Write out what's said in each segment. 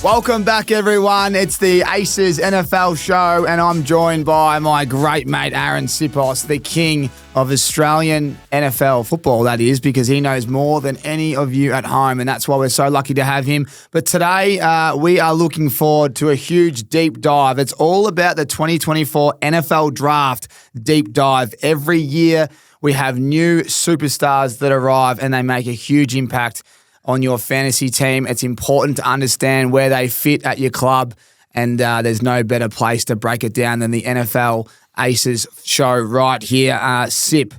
Welcome back, everyone. It's the Aces NFL show, and I'm joined by my great mate, Aaron Sipos, the king of Australian NFL football, that is, because he knows more than any of you at home, and that's why we're so lucky to have him. But today, we are looking forward to a huge deep dive. It's all about the 2024 NFL Draft deep dive. Every year, we have new superstars that arrive, and they make a huge impact on your fantasy team. It's important to understand where they fit at your club, and there's no better place to break it down than the NFL Aces show right here. Sip,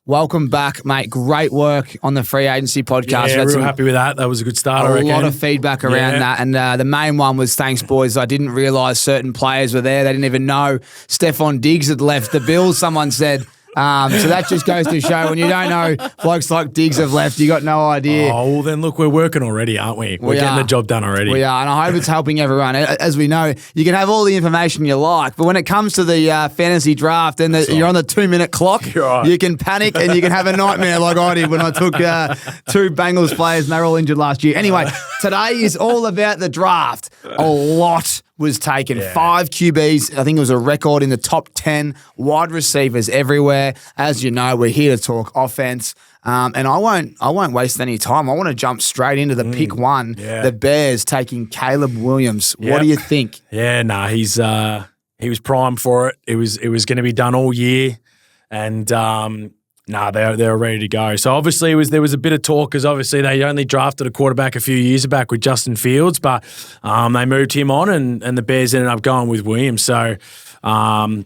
welcome back, mate. Great work on the free agency podcast. Yeah, real happy with that. That was a good start, I reckon. A lot of feedback around that, and the main one was thanks, boys. I didn't realise certain players were there. They didn't even know Stephon Diggs had left the Bills, someone said. So that just goes to show when you don't know blokes like Diggs have left, you got no idea. Oh, well then look, we're working already, aren't we? We're getting the job done already. We are, and I hope it's helping everyone. As we know, you can have all the information you like, but when it comes to the fantasy draft and you're on the 2-minute clock, you can panic and you can have a nightmare like I did when I took 2 Bengals players and they were all injured last year. Anyway, today is all about the draft. A lot was taken. 5 QBs. I think it was a record in the top 10. Wide receivers everywhere. As you know, we're here to talk offense. And I won't waste any time. I want to jump straight into the pick one. Yeah. The Bears taking Caleb Williams. Yep. What do you think? Yeah, he was primed for it. It was going to be done all year. And they were ready to go. So obviously there was a bit of talk because obviously they only drafted a quarterback a few years back with Justin Fields, but they moved him on and the Bears ended up going with Williams. So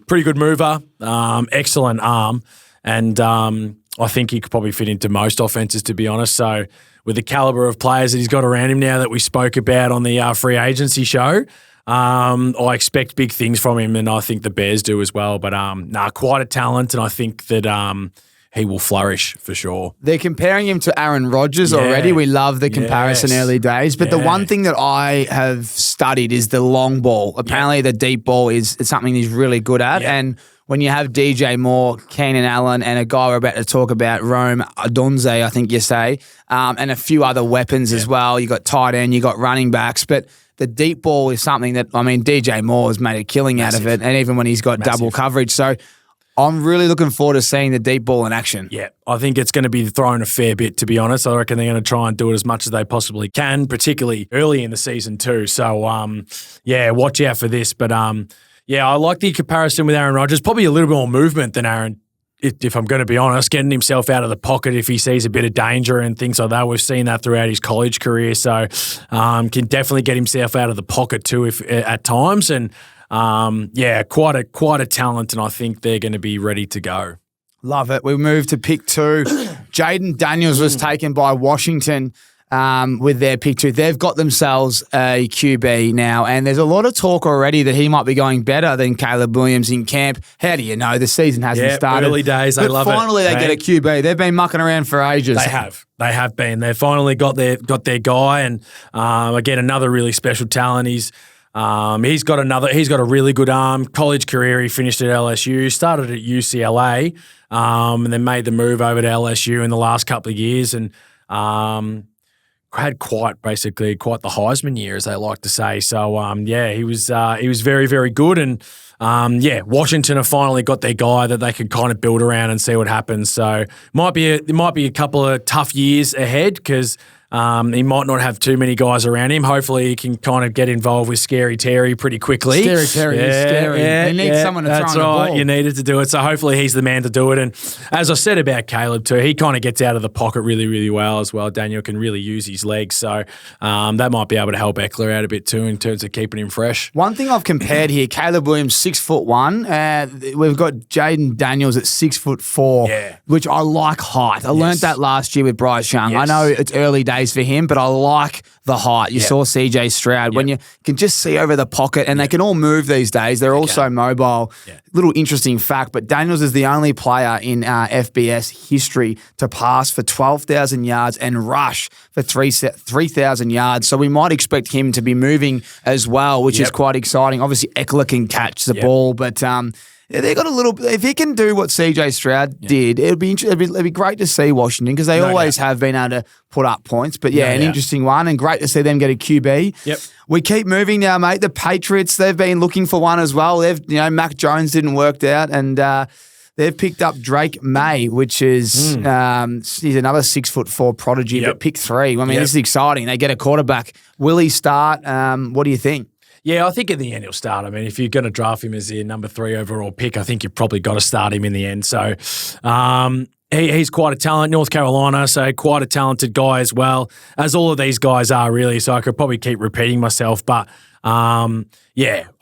pretty good mover, excellent arm, and I think he could probably fit into most offenses, to be honest. So with the caliber of players that he's got around him now that we spoke about on the free agency show, I expect big things from him, and I think the Bears do as well. But quite a talent, and I think that he will flourish for sure. They're comparing him to Aaron Rodgers already. We love the comparison early days. But the one thing that I have studied is the long ball. Apparently the deep ball is something he's really good at. And when you have DJ Moore, Keenan Allen, and a guy we're about to talk about, Rome Odunze, I think you say, and a few other weapons as well. You got tight end, you got running backs. But the deep ball is something that, DJ Moore has made a killing out of it, and even when he's got double coverage. So I'm really looking forward to seeing the deep ball in action. Yeah, I think it's going to be thrown a fair bit, to be honest. I reckon they're going to try and do it as much as they possibly can, particularly early in the season too. So, watch out for this. But, I like the comparison with Aaron Rodgers. Probably a little bit more movement than Aaron, if I'm going to be honest, getting himself out of the pocket if he sees a bit of danger and things like that. We've seen that throughout his college career. So, can definitely get himself out of the pocket too at times. And, quite a talent, and I think they're going to be ready to go. Love it. We move to pick 2. Jaden Daniels was taken by Washington with their pick 2. They've got themselves a QB now, and there's a lot of talk already that he might be going better than Caleb Williams in camp. How do you know? The season hasn't started. Early days. They love it. Finally, they get a QB. They've been mucking around for ages. They have been. They've finally got their guy, and again, another really special talent. He's got a really good college career. He finished at LSU, started at UCLA, and then made the move over to LSU in the last couple of years, and had quite the Heisman year, as they like to say. So he was very, very good, and Washington have finally got their guy that they can kind of build around and see what happens. So there might be a couple of tough years ahead because he might not have too many guys around him. Hopefully he can kind of get involved with Scary Terry pretty quickly. Scary Terry is scary. They need someone to throw on the ball. That's right. You needed to do it. So hopefully he's the man to do it. And as I said about Caleb too, he kind of gets out of the pocket really, really well as well. Daniel can really use his legs. So that might be able to help Eckler out a bit too in terms of keeping him fresh. One thing I've compared here, Caleb Williams, 6'1". We've got Jaden Daniels at 6'4", which I like height. I learned that last year with Bryce Young. I know it's early days for him, but I like the height. You saw CJ Stroud. When you can just see over the pocket, and they can all move these days. They're all so mobile. Little interesting fact, but Daniels is the only player in FBS history to pass for 12,000 yards and rush for 3,000 yards. So we might expect him to be moving as well, which is quite exciting. Obviously, Eckler can catch the ball, but they got a little. If he can do what CJ Stroud did, it'd be great to see Washington because they always have been able to put up points. But an interesting one and great to see them get a QB. Yep. We keep moving now, mate. The Patriots, they've been looking for one as well. Mac Jones didn't work out and. They've picked up Drake May, which is he's another 6'4" prodigy, but pick 3. I mean, this is exciting. They get a quarterback. Will he start? What do you think? Yeah, I think in the end he'll start. I mean, if you're going to draft him as your number 3 overall pick, I think you've probably got to start him in the end. So he's quite a talent, North Carolina, so quite a talented guy as well, as all of these guys are really. So I could probably keep repeating myself. But, I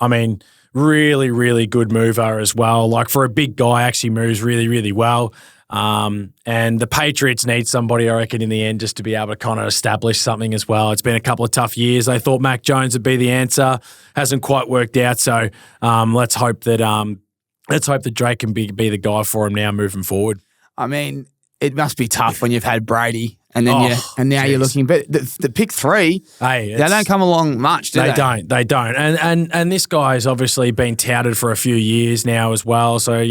mean, really, really good mover as well. Like for a big guy, actually moves really, really well. And the Patriots need somebody, I reckon, in the end just to be able to kind of establish something as well. It's been a couple of tough years. They thought Mac Jones would be the answer. Hasn't quite worked out. So let's hope that Drake can be the guy for him now moving forward. I mean, it must be tough when you've had Brady and then now you're looking. But the pick 3, they don't come along much, do they? They don't. And this guy's obviously been touted for a few years now as well. So,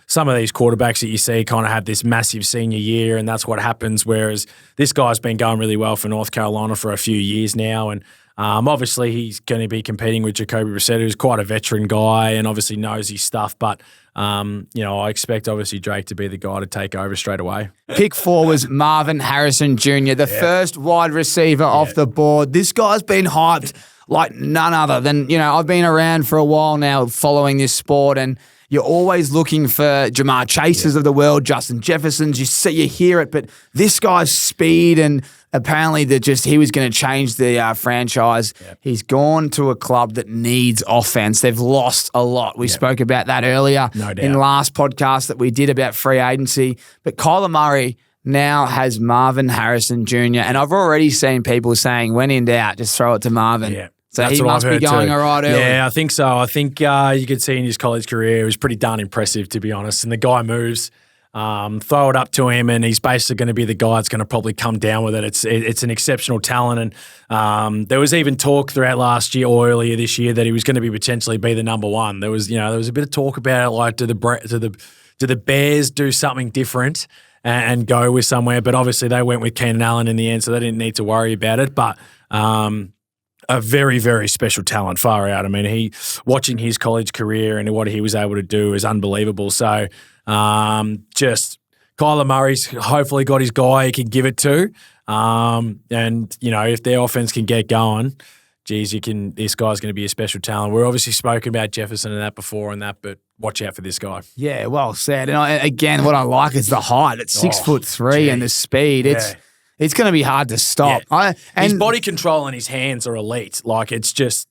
some of these quarterbacks that you see kind of have this massive senior year, and that's what happens, whereas this guy's been going really well for North Carolina for a few years now. And obviously he's going to be competing with Jacoby Brissett, who's quite a veteran guy and obviously knows his stuff. But, I expect obviously Drake to be the guy to take over straight away. Pick 4 was Marvin Harrison Jr., the first wide receiver off the board. This guy's been hyped like none other than, I've been around for a while now following this sport, and you're always looking for Jamar Chases of the world, Justin Jeffersons. You hear it, but this guy's speed and apparently he was going to change the franchise. Yep. He's gone to a club that needs offense. They've lost a lot. We spoke about that earlier in the last podcast that we did about free agency. But Kyler Murray now has Marvin Harrison Jr. And I've already seen people saying, when in doubt, just throw it to Marvin. Yeah. So he must be going all right early. Yeah, I think so. I think you could see in his college career, it was pretty darn impressive, to be honest. And the guy moves, throw it up to him, and he's basically going to be the guy that's going to probably come down with it. It's an exceptional talent. And there was even talk throughout last year or earlier this year that he was going to potentially be the number 1. There was a bit of talk about it, like do the Bears do something different and go with somewhere? But obviously they went with Keenan Allen in the end, so they didn't need to worry about it. But a very, very special talent, far out. I mean, watching his college career and what he was able to do is unbelievable. So just Kyler Murray's hopefully got his guy he can give it to. And, if their offense can get going, this guy's going to be a special talent. We're obviously spoken about Jefferson and that before and that, but watch out for this guy. Yeah, well said. And again, what I like is the height. It's 6'3" and the speed. It's going to be hard to stop. Yeah. His body control and his hands are elite. Like, it's just...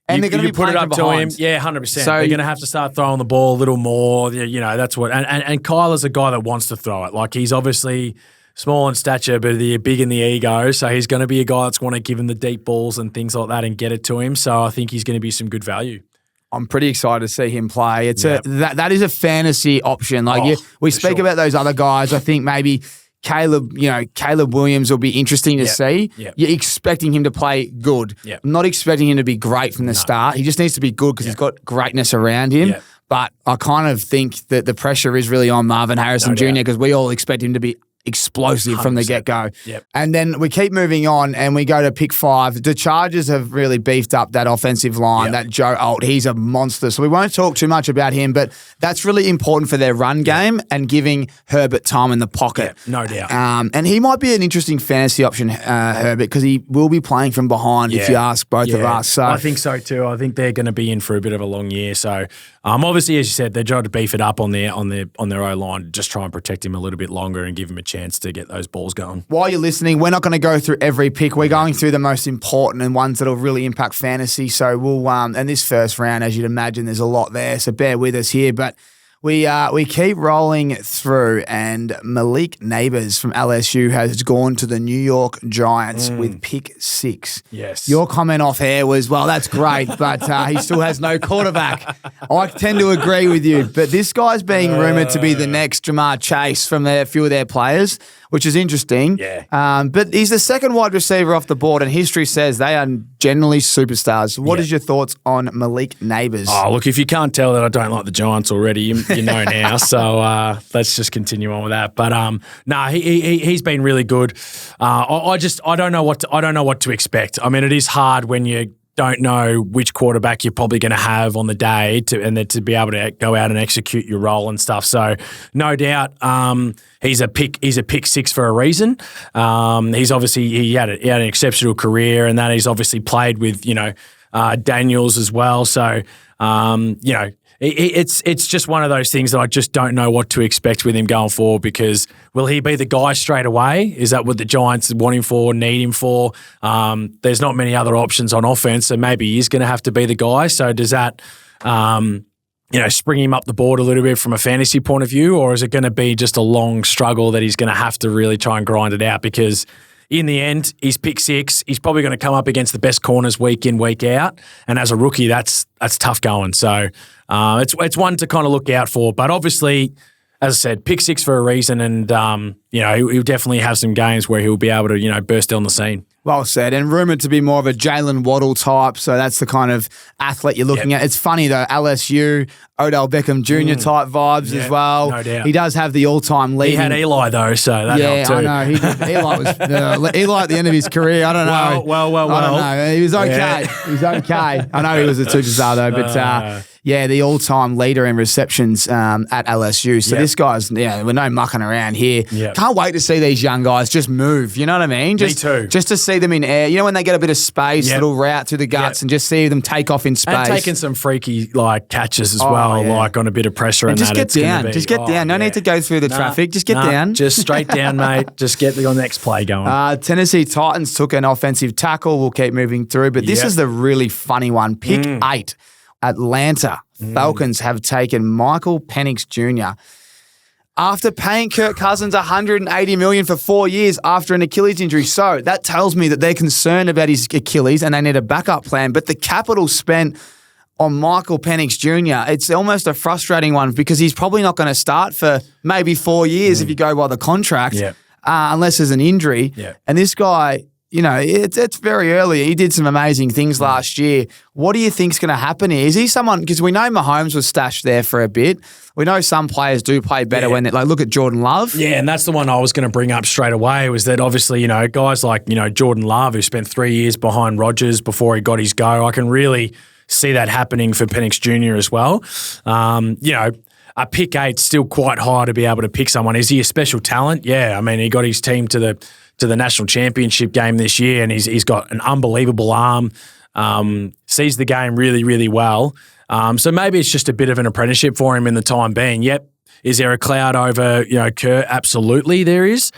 And they're going to be put it up to him. Yeah, 100%. So they're going to have to start throwing the ball a little more. That's what... And Kyler's a guy that wants to throw it. Like, he's obviously small in stature, but they're big in the ego. So he's going to be a guy that's want to give him the deep balls and things like that and get it to him. So I think he's going to be some good value. I'm pretty excited to see him play. That is a fantasy option. Like we speak about those other guys. I think maybe... Caleb Williams will be interesting to see. Yep. You're expecting him to play good. Yep. I'm not expecting him to be great from the start. He just needs to be good because he's got greatness around him. Yep. But I kind of think that the pressure is really on Marvin Harrison Jr. because we all expect him to be explosive 100%. From the get-go. Yep. And then we keep moving on and we go to pick 5. The Chargers have really beefed up that offensive line, that Joe Alt. He's a monster. So we won't talk too much about him, but that's really important for their run game and giving Herbert time in the pocket. No doubt. And he might be an interesting fantasy option, Herbert, because he will be playing from behind if you ask both of us. So I think so too. I think they're going to be in for a bit of a long year. So obviously, as you said, they're trying to beef it up on their O-line, just try and protect him a little bit longer and give him a chance to get those balls going. While you're listening, we're not going to go through every pick. We're going through the most important and ones that will really impact fantasy. So we'll and this first round, as you'd imagine, there's a lot there. So bear with us here, but we keep rolling through, and Malik Neighbors from LSU has gone to the New York Giants with pick 6. Yes. Your comment off air was, well, that's great, but he still has no quarterback. I tend to agree with you, but this guy's being rumoured to be the next Jamar Chase from a few of their players, which is interesting. Yeah. But he's the second wide receiver off the board, and history says they are generally superstars. What is your thoughts on Malik Neighbours? Oh, look, if you can't tell that I don't like the Giants already, you know now. So let's just continue on with that. But he's been really good. I don't know what to expect. I mean, it is hard when you don't know which quarterback you're probably going to have on the day to be able to go out and execute your role and stuff. So no doubt he's a pick six for a reason. He's obviously he had an exceptional career, and that he's obviously played with Daniels as well. So it's just one of those things that I just don't know what to expect with him going forward, because will he be the guy straight away? Is that what the Giants want him for, need him for? There's not many other options on offense, so maybe he's going to have to be the guy. So does that spring him up the board a little bit from a fantasy point of view, or is it going to be just a long struggle that he's going to have to really try and grind it out? Because in the end, he's pick six. He's probably going to come up against the best corners week in, week out. And as a rookie, that's tough going. So it's one to kind of look out for. But obviously, as I said, pick six for a reason. And, he'll definitely have some games where he'll be able to, burst on the scene. Well said. And rumoured to be more of a Jalen Waddle type. So that's the kind of athlete you're looking at. It's funny, though, LSU, Odell Beckham Jr. type vibes as well. No doubt. He does have the all-time leading. He had Eli, though, so that helped too. I know. Eli was Eli at the end of his career. I don't know. Well. I don't know. He was okay. Yeah. He was okay. I know he was a superstar, though. But, the all-time leader in receptions at LSU. So this guy's, we're no mucking around here. Yep. Can't wait to see these young guys just move. You know what I mean? Me too. Just to see them in air. You know when they get a bit of space, little route through the guts, and just see them take off in space. And taking some freaky catches as well, like on a bit of pressure. And just get down. Just get down. No need to go through the traffic. Just get down. Just straight down, mate. Just get the next play going. Tennessee Titans took an offensive tackle. We'll keep moving through, but this is the really funny one. Pick 8. Atlanta Falcons have taken Michael Penix Jr. after paying Kirk Cousins $180 million for 4 years after an Achilles injury. So that tells me that they're concerned about his Achilles and they need a backup plan. But the capital spent on Michael Penix Jr., it's almost a frustrating one because he's probably not going to start for maybe 4 years if you go by the contract, unless there's an injury. And this guy, it's very early. He did some amazing things last year. What do you think's going to happen here? Is he someone, because we know Mahomes was stashed there for a bit. We know some players do play better when they look at Jordan Love. Yeah, and that's the one I was going to bring up straight away, was that obviously, guys like, Jordan Love, who spent 3 years behind Rodgers before he got his go, I can really see that happening for Penix Jr. as well. A pick 8's still quite high to be able to pick someone. Is he a special talent? Yeah, I mean, he got his team to the national championship game this year, and he's got an unbelievable arm, sees the game really, really well. So maybe it's just a bit of an apprenticeship for him in the time being. Yep. Is there a cloud over, Kurt? Absolutely there is.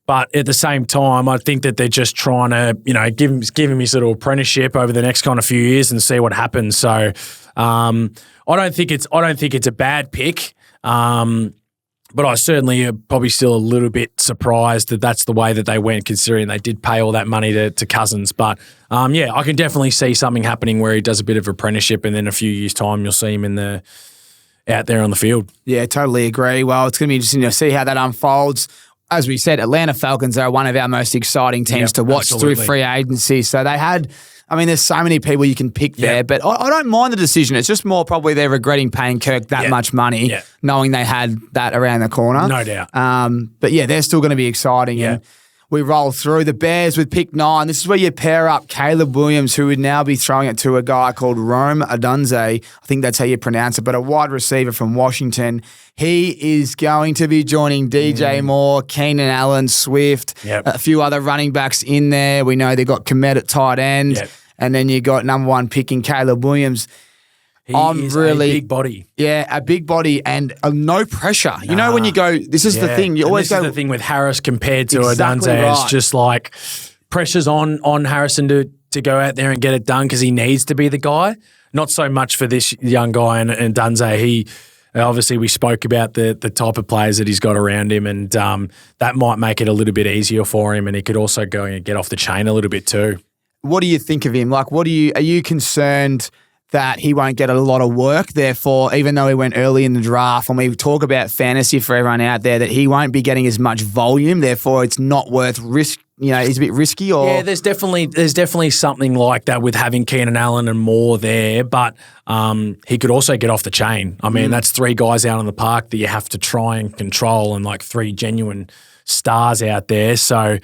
But at the same time, I think that they're just trying to, give him his little apprenticeship over the next kind of few years and see what happens. So I don't think it's a bad pick. But I certainly am probably still a little bit surprised that that's the way that they went, considering they did pay all that money to Cousins. But, I can definitely see something happening where he does a bit of apprenticeship, and then a few years' time you'll see him out there on the field. Yeah, totally agree. Well, it's going to be interesting to see how that unfolds. As we said, Atlanta Falcons are one of our most exciting teams to watch through free agency. So they had... there's so many people you can pick there, but I don't mind the decision. It's just more probably they're regretting paying Kirk that much money, knowing they had that around the corner. No doubt. But they're still going to be exciting. Yeah. And we roll through the Bears with pick 9. This is where you pair up Caleb Williams, who would now be throwing it to a guy called Rome Odunze. I think that's how you pronounce it, but a wide receiver from Washington. He is going to be joining DJ Moore, Keenan Allen, Swift, a few other running backs in there. We know they've got Komet at tight end. And then you got number 1 picking Caleb Williams. He is a big body. Yeah, a big body and no pressure. You know when you go, this is the thing. You always go. This is the thing with Harris compared to Odunze. Right. It's just like pressure's on Harrison to go out there and get it done because he needs to be the guy. Not so much for this young guy and Odunze. He obviously we spoke about the type of players that he's got around him, and that might make it a little bit easier for him. And he could also go and get off the chain a little bit too. What do you think of him? Like, are you concerned that he won't get a lot of work? Therefore, even though he went early in the draft, when we talk about fantasy for everyone out there, that he won't be getting as much volume. Therefore, it's not worth he's a bit risky? Or Yeah, there's definitely something like that with having Keenan Allen and Moore there, but he could also get off the chain. I mean, that's 3 guys out on the park that you have to try and control, and like 3 genuine stars out there. So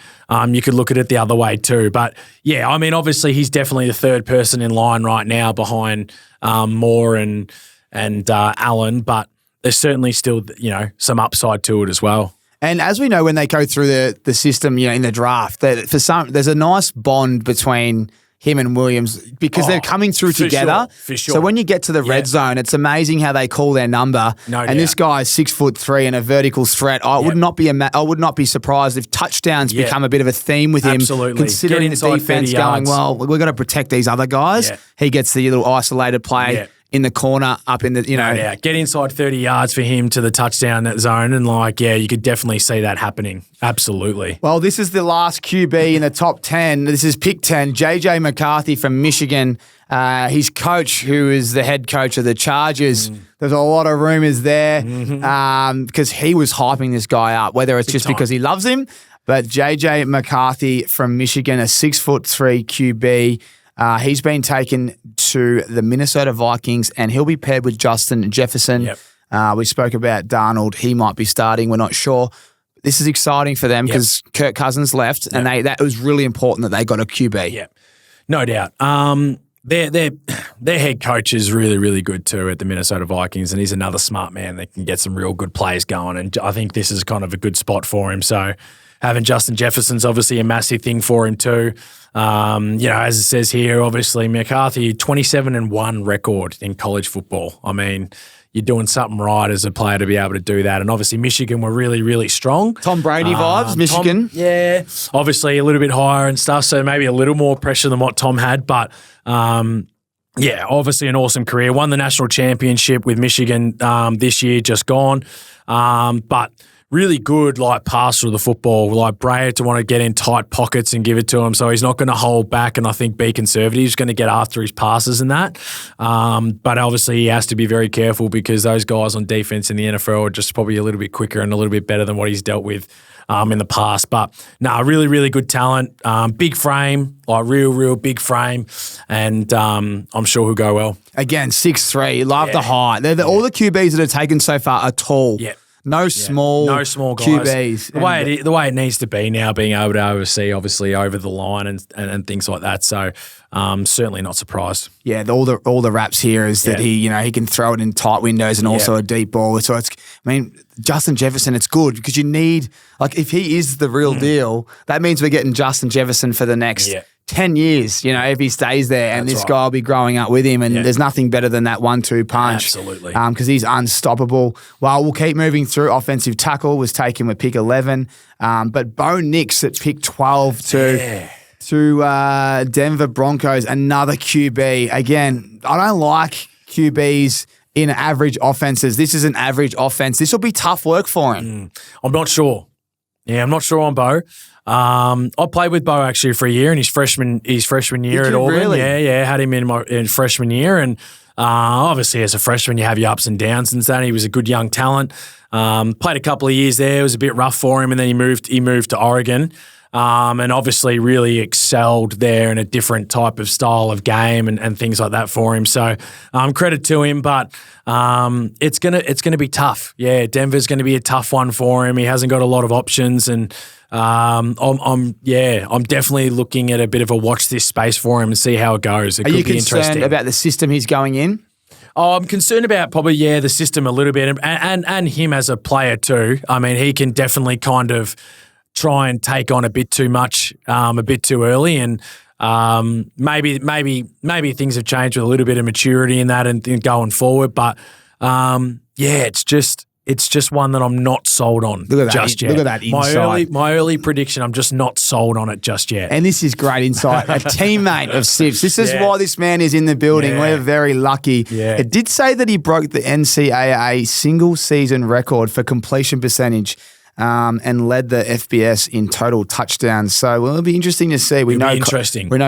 you could look at it the other way too. But yeah, I mean, obviously he's definitely the 3rd person in line right now behind Moore and Allen, but there's certainly still some upside to it as well. And as we know, when they go through the system, in the draft, that there's a nice bond between him and Williams because they're coming through together. For sure. So when you get to the red zone, it's amazing how they call their number. No and doubt. This guy is 6'3" and a vertical threat. I would not be surprised if touchdowns become a bit of a theme with him. Absolutely. Considering the defense going, well, we've got to protect these other guys. Yeah. He gets the little isolated play. Yeah. In the corner, up in the, Yeah, get inside 30 yards for him to the touchdown zone, and you could definitely see that happening. Absolutely. Well, this is the last QB in the top 10. This is pick 10, JJ McCarthy from Michigan. His coach, who is the head coach of the Chargers, there's a lot of rumors there because he was hyping this guy up, whether it's just because he loves him, but JJ McCarthy from Michigan, a 6'3" QB. He's been taken to the Minnesota Vikings, and he'll be paired with Justin Jefferson. Yep. We spoke about Darnold. He might be starting. We're not sure. This is exciting for them because Kirk Cousins left, and that was really important that they got a QB. Yeah, no doubt. Their head coach is really, really good too at the Minnesota Vikings, and he's another smart man that can get some real good plays going, and I think this is kind of a good spot for him. So having Justin Jefferson's obviously a massive thing for him too. As it says here, obviously McCarthy 27-1 record in college football. I mean, you're doing something right as a player to be able to do that. And obviously Michigan were really, really strong. Tom Brady vibes, Michigan. Obviously a little bit higher and stuff, so maybe a little more pressure than what Tom had. But obviously an awesome career. Won the national championship with Michigan this year, just gone. But really good, passer of the football, like Bray to want to get in tight pockets and give it to him. So he's not going to hold back and I think be conservative. He's going to get after his passes and that. But obviously he has to be very careful because those guys on defense in the NFL are just probably a little bit quicker and a little bit better than what he's dealt with in the past. But really, really good talent. Big frame, real big frame. And I'm sure he'll go well. Again, 6'3". Love the height. All the QBs that are taken so far are tall. Yeah. No small guys. QBs. The way it needs to be now, being able to oversee, obviously, over the line and things like that. So certainly not surprised. Yeah, all the raps here is that he can throw it in tight windows and also a deep ball. So Justin Jefferson, it's good because you need, if he is the real deal, that means we're getting Justin Jefferson for the next 10 years, if he stays there, and this guy will be growing up with him, and there's nothing better than that 1-2 punch. Absolutely. Because he's unstoppable. Well, we'll keep moving through. Offensive tackle was taken with pick 11, but Bo Nix at pick 12 to Denver Broncos, another QB. Again, I don't like QBs in average offenses. This is an average offense. This will be tough work for him. I'm not sure. Yeah, I'm not sure on Bo. I played with Bo actually for a year in his freshman year at Auburn. Really? Yeah, had him in freshman year, and obviously as a freshman you have your ups and downs and that. He was a good young talent. Played a couple of years there. It was a bit rough for him, and then he moved to Oregon. And obviously really excelled there in a different type of style of game and things like that for him. So credit to him, but it's gonna be tough. Yeah, Denver's going to be a tough one for him. He hasn't got a lot of options, and I'm definitely looking at a bit of a watch this space for him and see how it goes. It could be interesting. Are you concerned about the system he's going in? Oh, I'm concerned about probably, the system a little bit and him as a player too. I mean, he can definitely kind of try and take on a bit too much, a bit too early, and maybe things have changed with a little bit of maturity in that and going forward. But it's just one that I'm not sold on just yet. Look at that insight. My early prediction, I'm just not sold on it just yet. And this is great insight. A teammate of Sip's. This is why this man is in the building. Yeah. We're very lucky. Yeah. It did say that he broke the NCAA single season record for completion percentage. and led the FBS in total touchdowns. So it'll be interesting to see. We know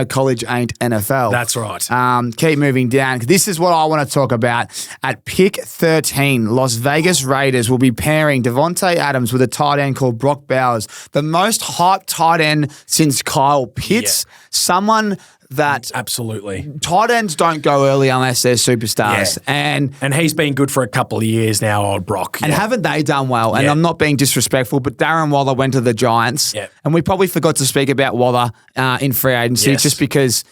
college ain't NFL. That's right. Keep moving down. This is what I want to talk about. At pick 13, Las Vegas Raiders will be pairing Devontae Adams with a tight end called Brock Bowers, the most hyped tight end since Kyle Pitts. Yeah. Someone that absolutely tight ends don't go early unless they're superstars. Yeah. And he's been good for a couple of years now, old Brock. And haven't they done well? And I'm not being disrespectful, but Darren Waller went to the Giants. Yeah. And we probably forgot to speak about Waller in free agency just because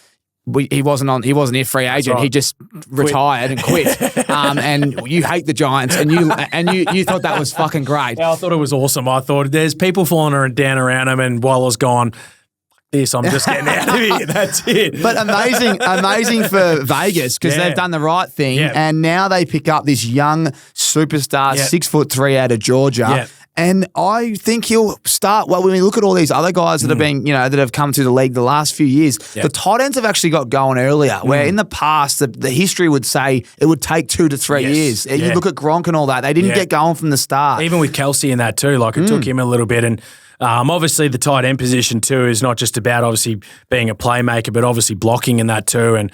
he wasn't a free agent. Right. He just retired and quit. And you hate the Giants, and you thought that was fucking great. Yeah, I thought it was awesome. I thought there's people falling down around him, and Waller's gone, I'm just getting out of here. That's it. But amazing for Vegas because they've done the right thing, and now they pick up this young superstar, 6'3" out of Georgia. Yeah. And I think he'll start well. When we look at all these other guys that have been, that have come to the league the last few years, the tight ends have actually got going earlier. Where in the past, the history would say it would take 2 to 3 years. Yeah. You look at Gronk and all that; they didn't get going from the start. Even with Kelsey in that too, like it took him a little bit. And obviously, the tight end position too is not just about obviously being a playmaker, but obviously blocking in that too. And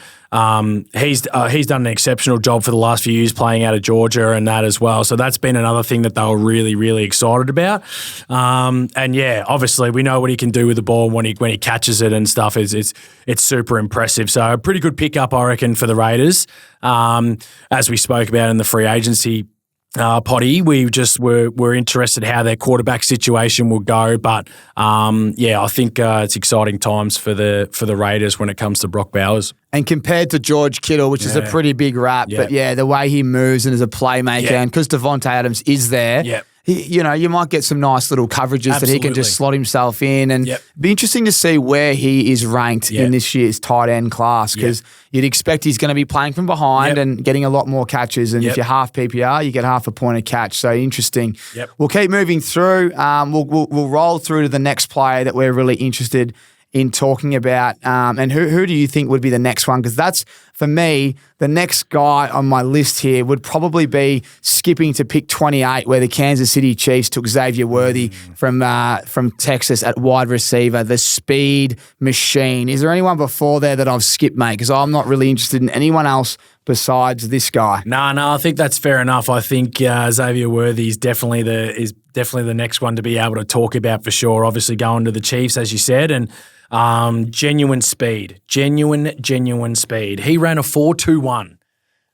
he's done an exceptional job for the last few years playing out of Georgia and that as well. So that's been another thing that they were really, really excited about. And yeah, obviously we know what he can do with the ball when he catches it and stuff. It's super impressive. So a pretty good pickup, I reckon, for the Raiders. As we spoke about in the free agency potty, we just were interested how their quarterback situation will go, but I think it's exciting times for the Raiders when it comes to Brock Bowers. And compared to George Kittle, which is a pretty big rap, but the way he moves and is a playmaker, and because Devontae Adams is there, you might get some nice little coverages that he can just slot himself in, and be interesting to see where he is ranked in this year's tight end class, because you'd expect he's going to be playing from behind and getting a lot more catches, and if you're half PPR, you get half a point a catch, so interesting. We'll keep moving through. We'll roll through to the next player that we're really interested in talking about, and who do you think would be the next one? Because that's, for me, the next guy on my list here would probably be skipping to pick 28, where the Kansas City Chiefs took Xavier Worthy from Texas at wide receiver, the speed machine. Is there anyone before there that I've skipped, mate? Because I'm not really interested in anyone else besides this guy. No, I think that's fair enough. I think Xavier Worthy is definitely the next one to be able to talk about for sure. Obviously going to the Chiefs, as you said, and genuine speed. He ran a 4.21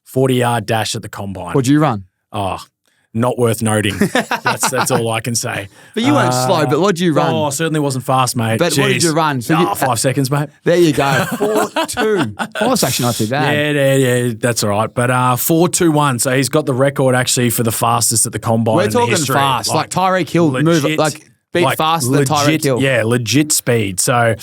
40-yard dash at the combine. What'd you run? Oh, not worth noting. That's all I can say. But you weren't slow, but what'd you run? Oh, certainly wasn't fast, mate. But what did you run? So 5 seconds, mate. There you go. 4.2. Oh, that's actually not too bad. Yeah, that's all right. But 4.21, so he's got the record actually for the fastest at the combine. We're talking fast, like Tyreek Hill move, beat faster than Tyreek Hill. Yeah, legit speed. So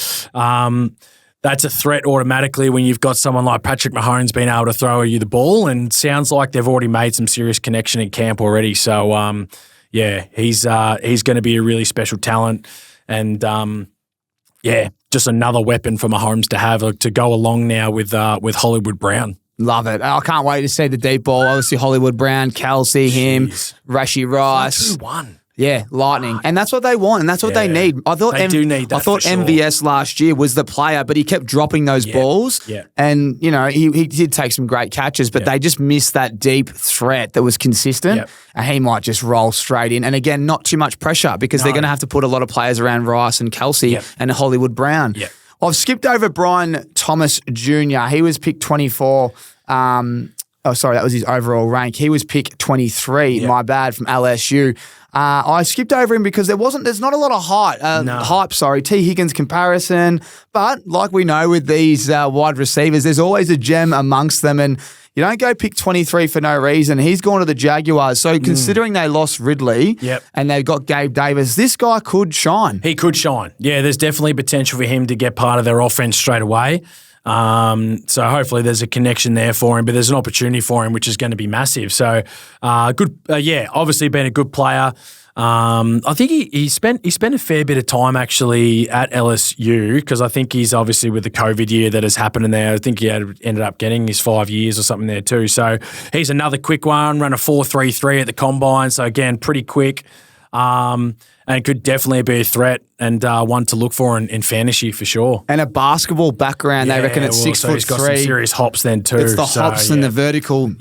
that's a threat automatically when you've got someone like Patrick Mahomes being able to throw you the ball, and sounds like they've already made some serious connection in camp already. So, he's going to be a really special talent, and just another weapon for Mahomes to have to go along now with Hollywood Brown. Love it. I can't wait to see the deep ball. Obviously, Hollywood Brown, Kelsey, him, Rashee Rice. 4-2-1. Yeah, lightning. And that's what they want, and that's what they need. I thought they do need that. I thought MVS last year was the player, but he kept dropping those balls. Yeah. And, he did take some great catches, but they just missed that deep threat that was consistent. Yep. And he might just roll straight in. And again, not too much pressure because they're going to have to put a lot of players around Rice and Kelsey and Hollywood Brown. Yep. I've skipped over Brian Thomas Jr. He was picked 24. That was his overall rank. He was picked 23, my bad, from LSU. I skipped over him because there's not a lot of hype. T. Higgins comparison. But like we know with these wide receivers, there's always a gem amongst them, and you don't go pick 23 for no reason. He's gone to the Jaguars. So considering they lost Ridley and they've got Gabe Davis, this guy could shine. He could shine. Yeah, there's definitely potential for him to get part of their offense straight away. So hopefully there's a connection there for him, but there's an opportunity for him, which is going to be massive. So, good. Obviously been a good player. I think he spent a fair bit of time actually at LSU, because I think he's obviously with the COVID year that has happened in there. I think he ended up getting his 5 years or something there too. So he's another quick one, ran a 4.33 at the combine. So again, pretty quick. and could definitely be a threat and one to look for in fantasy for sure. And a basketball background, they reckon at 6 foot he's got 3. some serious hops then too. It's the hops and the vertical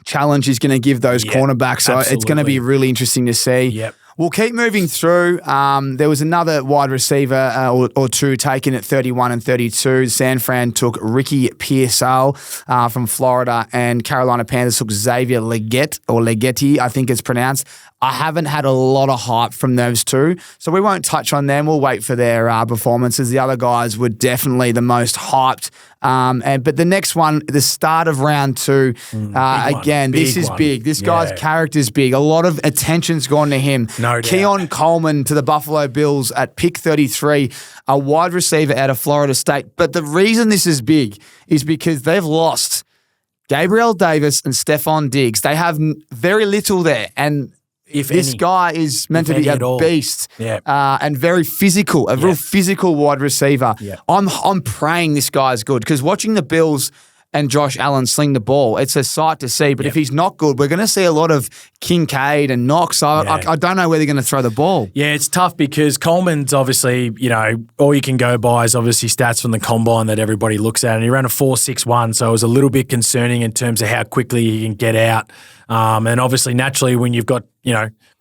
challenge he's going to give those cornerbacks. So it's going to be really interesting to see. Yep. We'll keep moving through. There was another wide receiver or two taken at 31 and 32. San Fran took Ricky Pearsall from Florida, and Carolina Panthers took Xavier Leggetti, I think it's pronounced. I haven't had a lot of hype from those two, so we won't touch on them. We'll wait for their performances. The other guys were definitely the most hyped. But the next one, the start of round 2, again, this is big. This guy's character's big. A lot of attention's gone to him. No doubt. Keon Coleman to the Buffalo Bills at pick 33, a wide receiver out of Florida State. But the reason this is big is because they've lost Gabriel Davis and Stephon Diggs. They have very little there, and this guy is meant to be a beast and very physical, a real physical wide receiver. I'm praying this guy's good, because watching the Bills and Josh Allen sling the ball, it's a sight to see. But if he's not good, we're going to see a lot of Kincaid and Knox. I don't know where they're going to throw the ball. Yeah, it's tough because Coleman's obviously, all you can go by is obviously stats from the combine that everybody looks at. And he ran a 4.61, so it was a little bit concerning in terms of how quickly he can get out. And obviously, naturally, when you've got,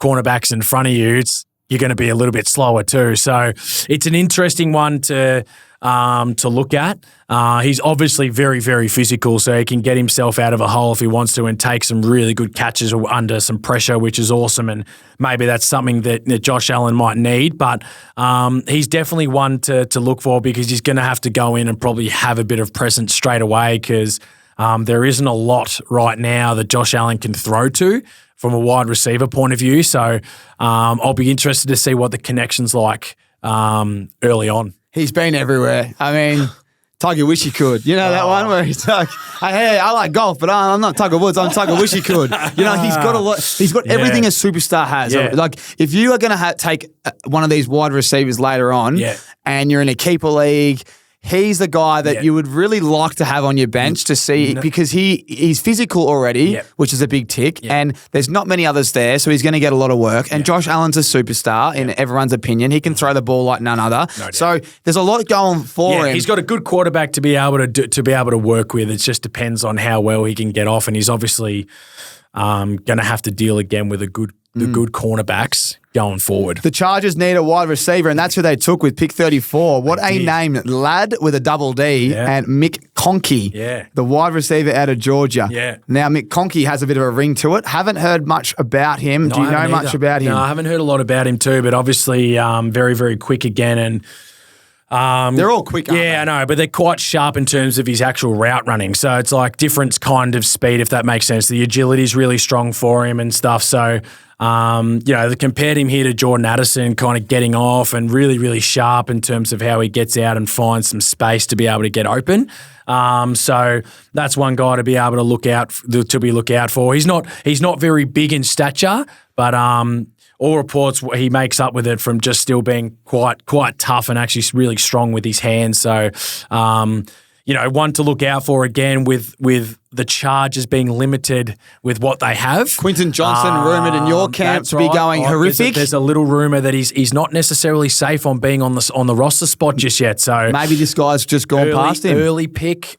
cornerbacks in front of you, you're going to be a little bit slower too. So it's an interesting one to look at. He's obviously very, very physical, so he can get himself out of a hole if he wants to and take some really good catches under some pressure, which is awesome. And maybe that's something that Josh Allen might need. But he's definitely one to look for, because he's going to have to go in and probably have a bit of presence straight away, because there isn't a lot right now that Josh Allen can throw to from a wide receiver point of view. So I'll be interested to see what the connection's like early on. He's been everywhere. I mean, Tiger wish he could. You know that one where he's like, hey, I like golf, but I'm not Tiger Woods. I'm Tiger wish he could. He's got a lot. He's got everything a superstar has. Yeah. Like, if you are going to take one of these wide receivers later on and you're in a keeper league, he's the guy that you would really like to have on your bench to see, because he's physical already, which is a big tick, and there's not many others there, so he's going to get a lot of work. And Josh Allen's a superstar in everyone's opinion. He can throw the ball like none other. So there's a lot going for him. He's got a good quarterback to be able to work with. It just depends on how well he can get off, and he's obviously going to have to deal again with the good cornerbacks going forward. The Chargers need a wide receiver, and that's who they took with pick 34. What a name. Ladd with a double D and Mick Conkey, the wide receiver out of Georgia. Now, Mick Conkey has a bit of a ring to it. Haven't heard much about him. Do you know much about him? No, I haven't heard a lot about him too, but obviously very, very quick again. And they're all quick, aren't they? I know, but they're quite sharp in terms of his actual route running. So it's like different kind of speed, if that makes sense. The agility is really strong for him and stuff. So, they compared him here to Jordan Addison, kind of getting off and really, really sharp in terms of how he gets out and finds some space to be able to get open. So that's one guy to be able to look out for. He's not very big in stature, but all reports he makes up with it from just still being quite tough and actually really strong with his hands. So, one to look out for again with the Chargers being limited with what they have. Quinton Johnson rumoured in your camp to be going horrific. There's a little rumour that he's not necessarily safe on being on the roster spot just yet. So maybe this guy's just gone past him. Early pick.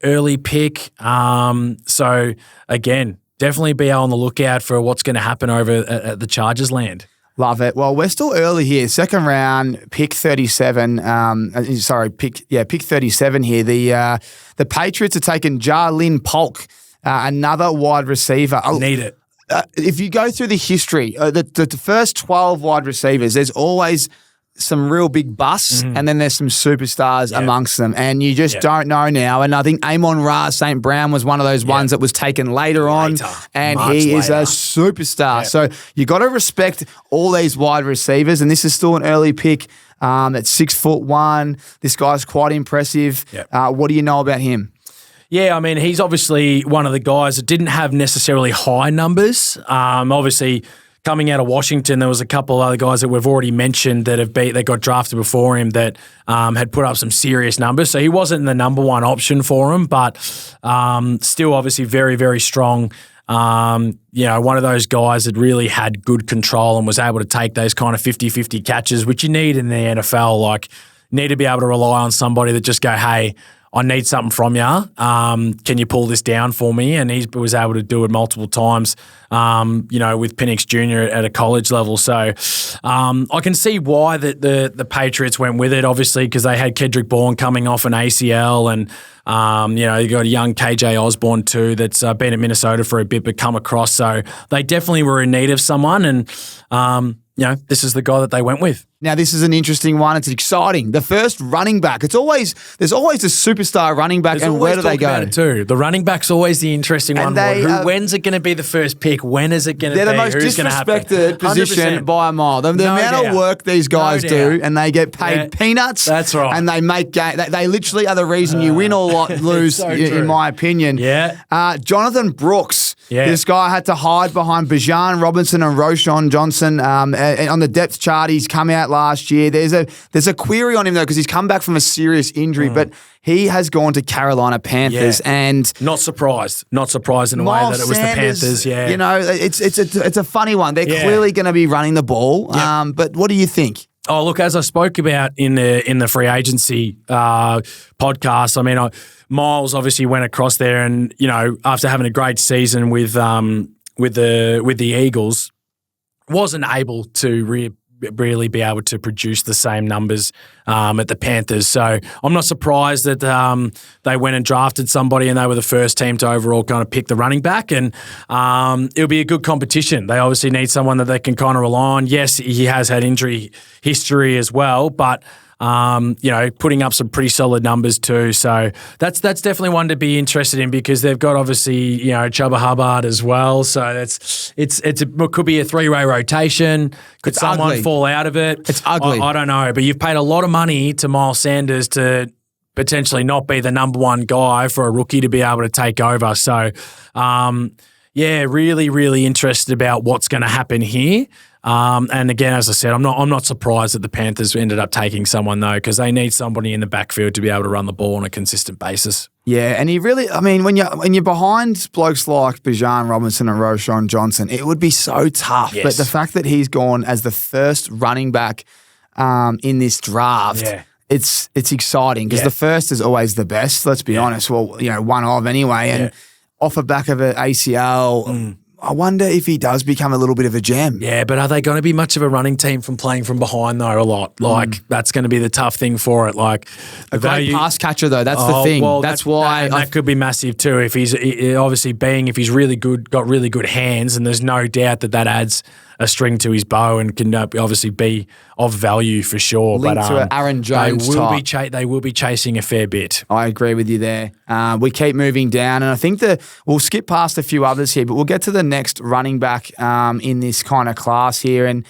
So again, definitely be on the lookout for what's going to happen over at the Chargers land. Love it. Well, we're still early here. Second round, pick 37. Pick 37 here. The Patriots are taking Jarlin Polk, another wide receiver. Need it. If you go through the history, the first 12 wide receivers, there's always some real big busts, and then there's some superstars amongst them, and you just don't know now. And I think Amon-Ra St. Brown was one of those ones that was taken later on, and he is a superstar. So you got to respect all these wide receivers, and this is still an early pick at 6'1". This guy's quite impressive. What do you know about him? Yeah, I mean, he's obviously one of the guys that didn't have necessarily high numbers. Obviously, coming out of Washington, there was a couple of other guys that we've already mentioned that got drafted before him that had put up some serious numbers. So he wasn't the number one option for him, but still obviously very, very strong One of those guys that really had good control and was able to take those kind of 50-50 catches, which you need in the NFL. Like, need to be able to rely on somebody that just go, hey, I need something from you. Can you pull this down for me? And he was able to do it multiple times, with Penix Jr. at a college level. So I can see why the Patriots went with it, obviously, because they had Kendrick Bourne coming off an ACL and, you got a young KJ Osborne too that's been at Minnesota for a bit but come across. So they definitely were in need of someone and, this is the guy that they went with. Now, this is an interesting one. It's exciting. The first running back. There's always a superstar running back, and where do they go? About it too. The running back's always the interesting one. When's it going to be the first pick? When is it going to be? They're the most disrespected position by a mile. The amount of work these guys do, and they get paid peanuts. That's right. And they make they literally are the reason you win or lose, so in my opinion. Yeah. Jonathan Brooks. Yeah. This guy had to hide behind Bijan Robinson and Roshan Johnson on the depth chart. He's come out last year. There's a query on him though because he's come back from a serious injury, but he has gone to Carolina Panthers and not surprised in a way that it was the Panthers. Yeah, it's a funny one. They're clearly going to be running the ball. Yep. But what do you think? Oh, look, as I spoke about in the free agency podcast, I mean, Miles obviously went across there, and after having a great season with the Eagles, wasn't able to really be able to produce the same numbers at the Panthers. So I'm not surprised that they went and drafted somebody and they were the first team to overall kind of pick the running back. And it'll be a good competition. They obviously need someone that they can kind of rely on. Yes, he has had injury history as well, but putting up some pretty solid numbers too. So that's definitely one to be interested in because they've got obviously, Chuba Hubbard as well. So it could be a three-way rotation. Could someone fall out of it? It's ugly. I don't know, but you've paid a lot of money to Miles Sanders to potentially not be the number one guy for a rookie to be able to take over. So, really, really interested about what's going to happen here. And again, as I said, I'm not surprised that the Panthers ended up taking someone though, because they need somebody in the backfield to be able to run the ball on a consistent basis. Yeah, and when you're behind blokes like Bijan Robinson and Roshan Johnson, it would be so tough. Yes. But the fact that he's gone as the first running back in this draft. Yeah. It's exciting because the first is always the best. Let's be honest. Well, one of anyway, and off the back of an ACL, I wonder if he does become a little bit of a gem. Yeah, but are they going to be much of a running team from playing from behind though? A lot. Like that's going to be the tough thing for it. Like a great pass catcher though. That's the thing. Well, that's why that could be massive too. If he's if he's really good, got really good hands, and there's no doubt that adds a string to his bow and can obviously be of value for sure. Linked to Aaron Jones they will be chasing a fair bit. I agree with you there. We keep moving down, and I think we'll skip past a few others here, but we'll get to the next running back in this kind of class here, and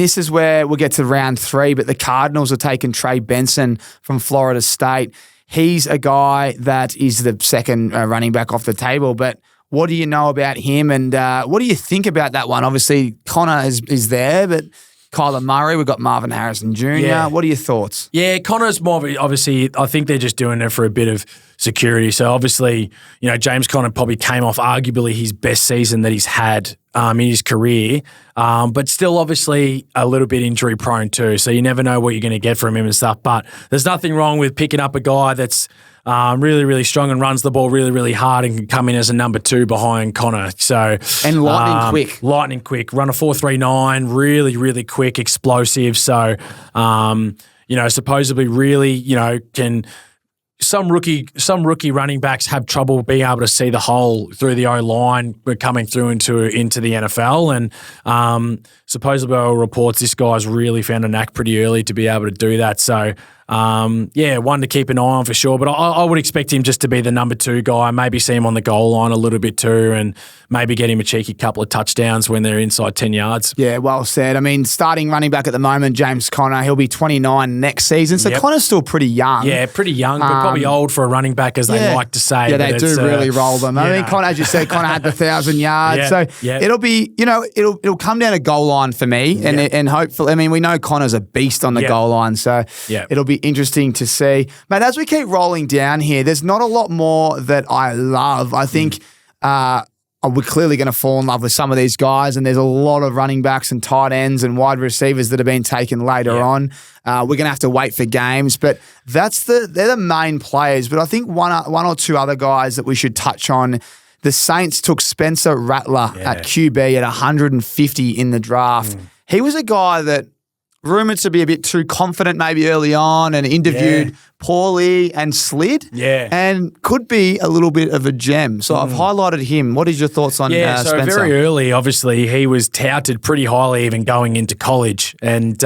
this is where we'll get to round 3. But the Cardinals are taking Trey Benson from Florida State. He's a guy that is the second running back off the table, but what do you know about him, and what do you think about that one? Obviously, Connor is there, but Kyler Murray, we've got Marvin Harrison Jr. Yeah. What are your thoughts? Yeah, Connor's more obviously, I think they're just doing it for a bit of security. So obviously, James Conner probably came off arguably his best season that he's had in his career, but still obviously a little bit injury prone too. So you never know what you're going to get from him and stuff. But there's nothing wrong with picking up a guy that's really, really strong and runs the ball really, really hard and can come in as a number 2 behind Connor. So and lightning quick, run a 4.39, really, really quick, explosive. So supposedly really, can. Some rookie running backs have trouble being able to see the hole through the O-line coming through into the NFL, and supposedly reports this guy's really found a knack pretty early to be able to do that. So one to keep an eye on for sure. But I would expect him just to be the number 2 guy, maybe see him on the goal line a little bit too, and maybe get him a cheeky couple of touchdowns when they're inside 10 yards. Yeah, well said. I mean, starting running back at the moment, James Conner, he'll be 29 next season. So Connor's still pretty young. Yeah, pretty young, but probably old for a running back, as they like to say. Yeah, they do really roll them. I mean, Connor, as you said, Connor had the 1,000 yards. It'll be, it'll come down to goal line for me, and hopefully, I mean, we know Connor's a beast on the goal line, so it'll be interesting to see. But as we keep rolling down here, there's not a lot more that I love. I think we're clearly going to fall in love with some of these guys, and there's a lot of running backs and tight ends and wide receivers that have been taken later on. We're going to have to wait for games, but they're the main players. But I think one or two other guys that we should touch on. The Saints took Spencer Rattler at QB at 150 in the draft. He was a guy that rumoured to be a bit too confident maybe early on and interviewed poorly and slid and could be a little bit of a gem. So I've highlighted him. What is your thoughts on so Spencer? Very early, obviously, he was touted pretty highly even going into college, and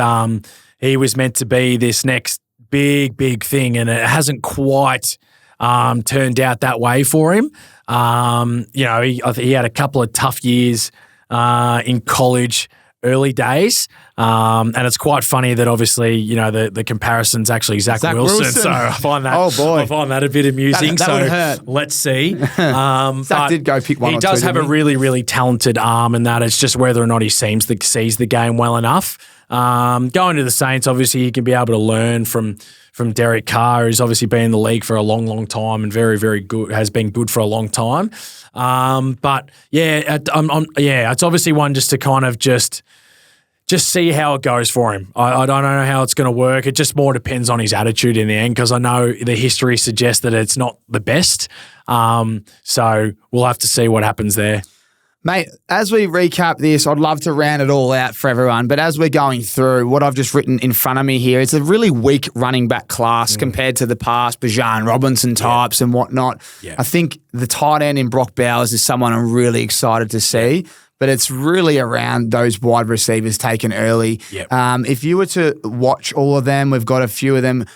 he was meant to be this next big thing, and it hasn't quite turned out that way for him. I think he had a couple of tough years in college early days. And it's quite funny that obviously, the comparison's actually Zach Wilson. So I find that I find that a bit amusing. That would hurt. Let's see. Zach did go pick one. He does have a really, really talented arm, and that it's just whether or not he sees the game well enough. Going to the Saints, obviously he can be able to learn from Derek Carr, who's obviously been in the league for a long, long time and very, very good, has been good for a long time. It's obviously one just to kind of just see how it goes for him. I don't know how it's going to work. It just more depends on his attitude in the end, because I know the history suggests that it's not the best. So we'll have to see what happens there. Mate, as we recap this, I'd love to round it all out for everyone, but as we're going through what I've just written in front of me here, it's a really weak running back class compared to the past, Bijan Robinson types and whatnot. Yeah. I think the tight end in Brock Bowers is someone I'm really excited to see, but it's really around those wide receivers taken early. Yep. If you were to watch all of them, we've got a few of them.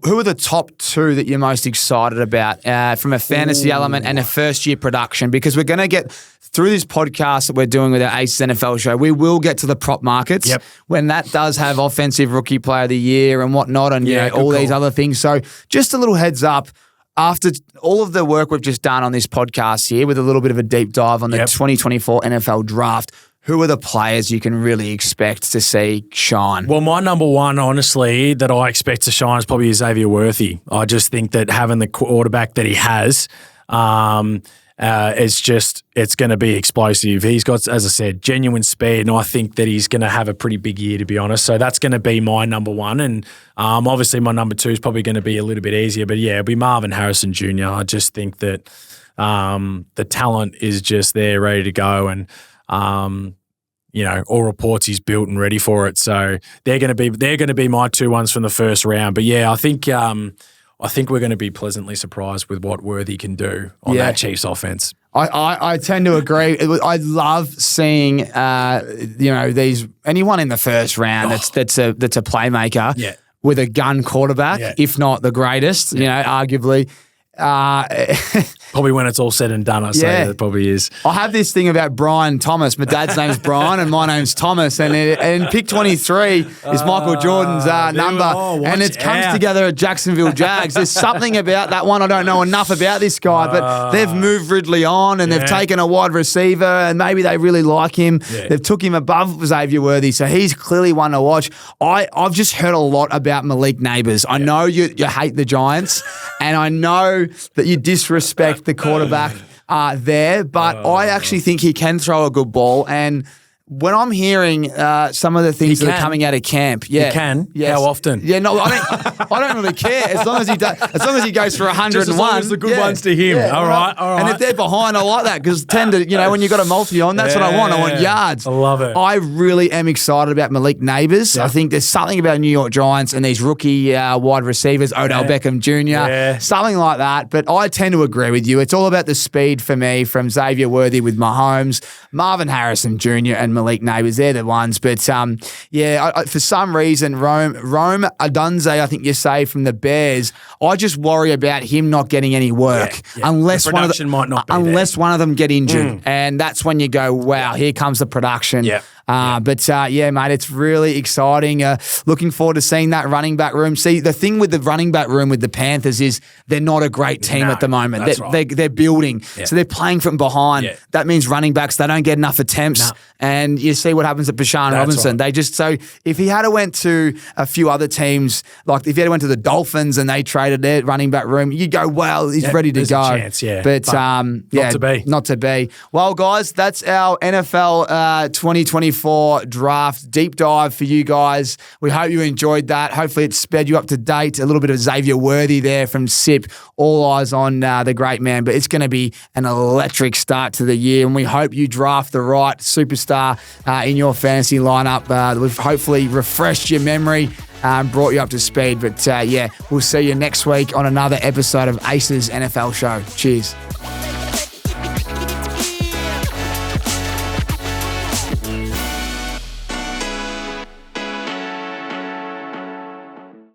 Who are the top two that you're most excited about from a fantasy element and a first-year production? Because we're going to get through this podcast that we're doing with our Aces NFL show, we will get to the prop markets when that does have offensive rookie player of the year and whatnot and all these other things. So just a little heads up, after all of the work we've just done on this podcast here with a little bit of a deep dive on the 2024 NFL draft, who are the players you can really expect to see shine? Well, my number one, honestly, that I expect to shine is probably Xavier Worthy. I just think that having the quarterback that he has, it's going to be explosive. He's got, as I said, genuine speed, and I think that he's going to have a pretty big year, to be honest. So that's going to be my number one. And obviously my number two is probably going to be a little bit easier. But yeah, it'll be Marvin Harrison Jr. I just think that the talent is just there, ready to go. And all reports he's built and ready for it. So they're going to be my two ones from the first round. But yeah, I think we're going to be pleasantly surprised with what Worthy can do on that Chiefs offense. I tend to agree. I love seeing anyone in the first round that's a playmaker with a gun quarterback, if not the greatest. Arguably. Probably when it's all said and done, I say that it probably is. I have this thing about Brian Thomas. My dad's name's Brian and my name's Thomas. And pick 23 is Michael Jordan's number. And it comes together at Jacksonville Jags. There's something about that one. I don't know enough about this guy, but they've moved Ridley on and they've taken a wide receiver and maybe they really like him. Yeah. They've took him above Xavier Worthy, so he's clearly one to watch. I've just heard a lot about Malik Neighbors. I know you hate the Giants and I know that you disrespect the quarterback there, but I actually think he can throw a good ball. And when I'm hearing some of the things that are coming out of camp, he can. Yes. How often? Yeah, no, I don't really care as long as he does. As long as he goes for 101. Just as long as the good ones to him. Yeah, all right. And if they're behind, I like that because tend to, when you got a multi on, that's what I want. I want yards. I love it. I really am excited about Malik Neighbors. Yeah. I think there's something about New York Giants and these rookie wide receivers, Odell Beckham Jr., something like that. But I tend to agree with you. It's all about the speed for me from Xavier Worthy with Mahomes, Marvin Harrison Jr. and Malik Neighbors, they're the ones. But for some reason, Rome Odunze, I think you say, from the Bears, I just worry about him not getting any work unless one of them get injured, and that's when you go, wow, here comes the production. Yeah. Yeah, mate, it's really exciting. Looking forward to seeing that running back room. See, the thing with the running back room with the Panthers is they're not a great team at the moment. That's right. They're building. Yeah. So they're playing from behind. Yeah. That means running backs, they don't get enough attempts. And you see what happens at Bashan Robinson. Right. So if he had went to a few other teams, like if he had went to the Dolphins and they traded their running back room, you'd go, well, he's ready to go. A chance, But not to be. Well, guys, that's our NFL 2024 draft deep dive for you guys. We hope you enjoyed that. Hopefully it sped you up to date. A little bit of Xavier Worthy there from SIP. All eyes on the great man. But it's going to be an electric start to the year, and we hope you draft the right superstar in your fantasy lineup. We've hopefully refreshed your memory, brought you up to speed. But we'll see you next week on another episode of Aces NFL Show. Cheers.